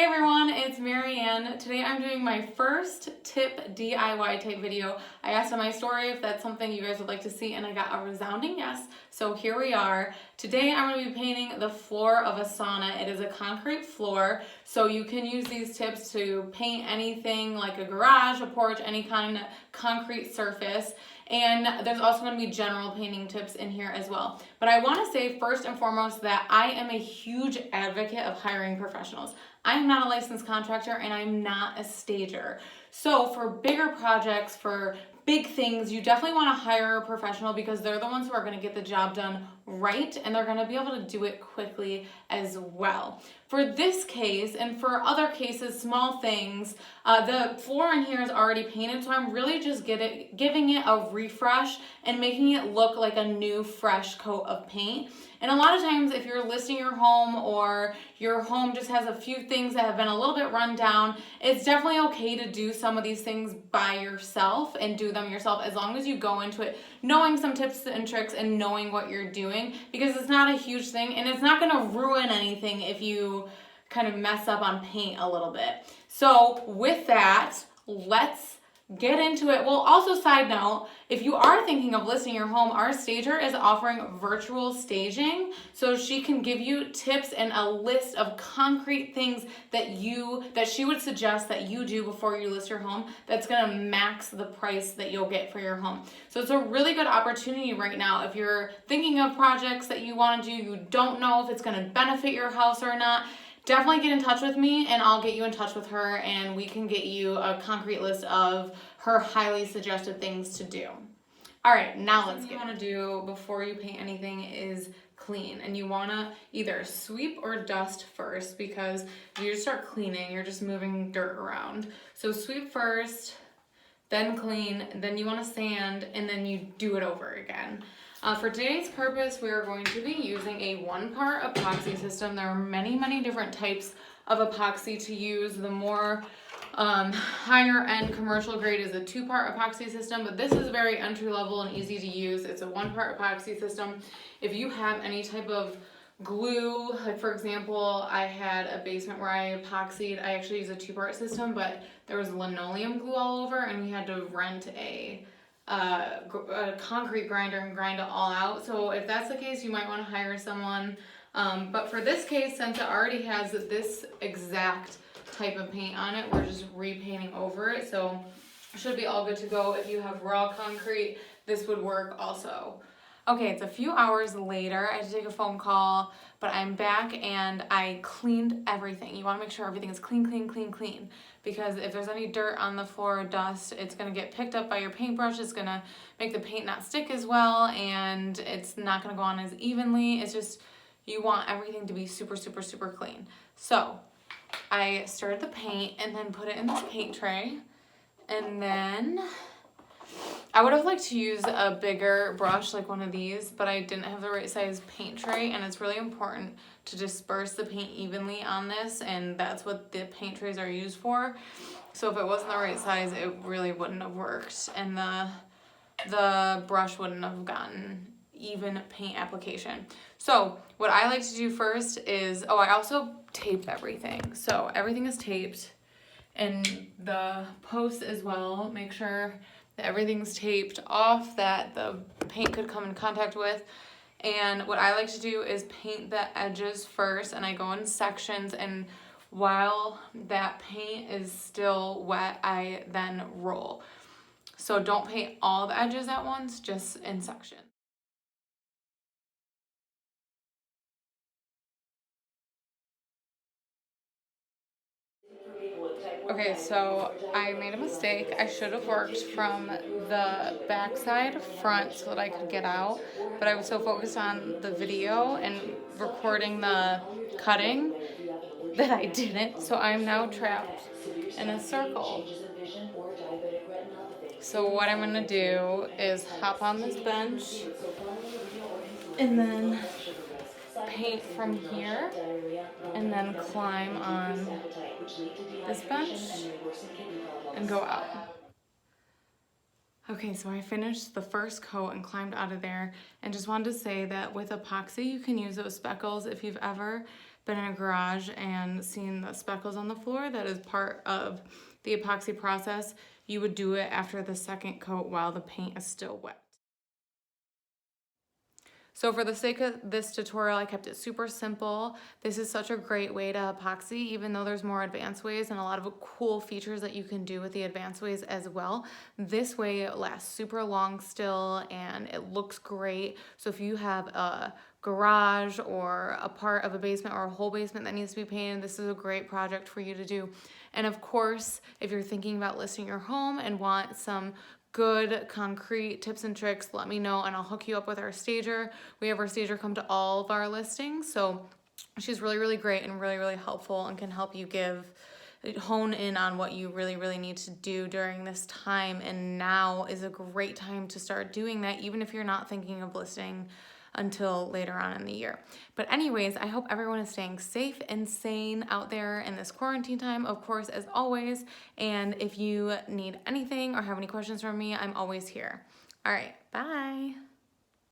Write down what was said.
Hey everyone, it's Marianne. Today I'm doing my first tip DIY type video. I asked on my story if that's something you guys would like to see and I got a resounding yes. So here we are. Today I'm going to be painting the floor of a sauna. It is a concrete floor, so you can use these tips to paint anything like a garage, a porch, any kind of concrete surface. And there's also going to be general painting tips in here as well. But I want to say first and foremost that I am a huge advocate of hiring professionals. I'm not a licensed contractor and I'm not a stager. So for bigger projects, for big things, you definitely want to hire a professional because they're the ones who are going to get the job done right and they're going to be able to do it quickly as well. For this case and for other cases, small things, the floor in here is already painted, so I'm really just giving it a refresh and making it look like a new fresh coat of paint. And a lot of times if you're listing your home or your home just has a few things that have been a little bit run down, it's definitely okay to do some of these things by yourself and do them yourself as long as you go into it knowing some tips and tricks and knowing what you're doing, because it's not a huge thing and it's not going to ruin anything if you kind of mess up on paint a little bit. So with that, let's get into it. Well, also side note, if you are thinking of listing your home, our stager is offering virtual staging, so she can give you tips and a list of concrete things that she would suggest that you do before you list your home that's going to max the price that you'll get for your home. So it's a really good opportunity right now if you're thinking of projects that you want to do, you don't know if it's going to benefit your house or not. Definitely get in touch with me and I'll get you in touch with her and we can get you a concrete list of her highly suggested things to do. All right, now let's get. What you want to do before you paint anything is clean, and you want to either sweep or dust first, because if you just start cleaning, you're just moving dirt around. So sweep first, then clean, then you want to sand, and then you do it over again. For today's purpose, we are going to be using a 1-part epoxy system. There are many different types of epoxy to use. The more higher end commercial grade is a 2-part epoxy system, but this is very entry level and easy to use. It's a 1-part epoxy system. If you have any type of glue, like for example, I had a basement where I epoxied. I actually used a 2-part system, but there was linoleum glue all over and we had to rent a concrete grinder and grind it all out. So if that's the case, you might want to hire someone. But for this case, since it already has this exact type of paint on it, we're just repainting over it. So it should be all good to go. If you have raw concrete, this would work also. Okay, it's a few hours later. I had to take a phone call, but I'm back and I cleaned everything. You want to make sure everything is clean, because if there's any dirt on the floor or dust, it's going to get picked up by your paintbrush. It's going to make the paint not stick as well, and it's not going to go on as evenly. It's just, you want everything to be super clean. So I stirred the paint and then put it in this paint tray, and then I would have liked to use a bigger brush like one of these, but I didn't have the right size paint tray, and it's really important to disperse the paint evenly on this, and that's what the paint trays are used for. So if it wasn't the right size, it really wouldn't have worked, and the brush wouldn't have gotten even paint application. So what I like to do first is, I also taped everything. So everything is taped, and the posts as well. Make sure that everything's taped off that the paint could come in contact with. And what I like to do is paint the edges first, and I go in sections, and while that paint is still wet, I then roll. So don't paint all the edges at once, just in sections. Okay, so I made a mistake. I should have worked from the back side front so that I could get out, but I was so focused on the video and recording the cutting that I didn't, so I'm now trapped in a circle. So what I'm going to do is hop on this bench and then paint from here and then climb on this bench and go out. Okay, so I finished the first coat and climbed out of there, and just wanted to say that with epoxy you can use those speckles if you've ever been in a garage and seen the speckles on the floor, that is part of the epoxy process. You would do it after the second coat while the paint is still wet. So for the sake of this tutorial, I kept it super simple. This is such a great way to epoxy, even though there's more advanced ways and a lot of cool features that you can do with the advanced ways as well. This way it lasts super long still and it looks great. So if you have a garage or a part of a basement or a whole basement that needs to be painted, this is a great project for you to do. And of course, if you're thinking about listing your home and want some good concrete tips and tricks, let me know and I'll hook you up with our stager. We have our stager come to all of our listings, so she's really great and really helpful and can help you hone in on what you really need to do during this time. And now is a great time to start doing that, even if you're not thinking of listing until later on in the year. But anyways, I hope everyone is staying safe and sane out there in this quarantine time, of course, as always. And if you need anything or have any questions from me, I'm always here. All right, bye.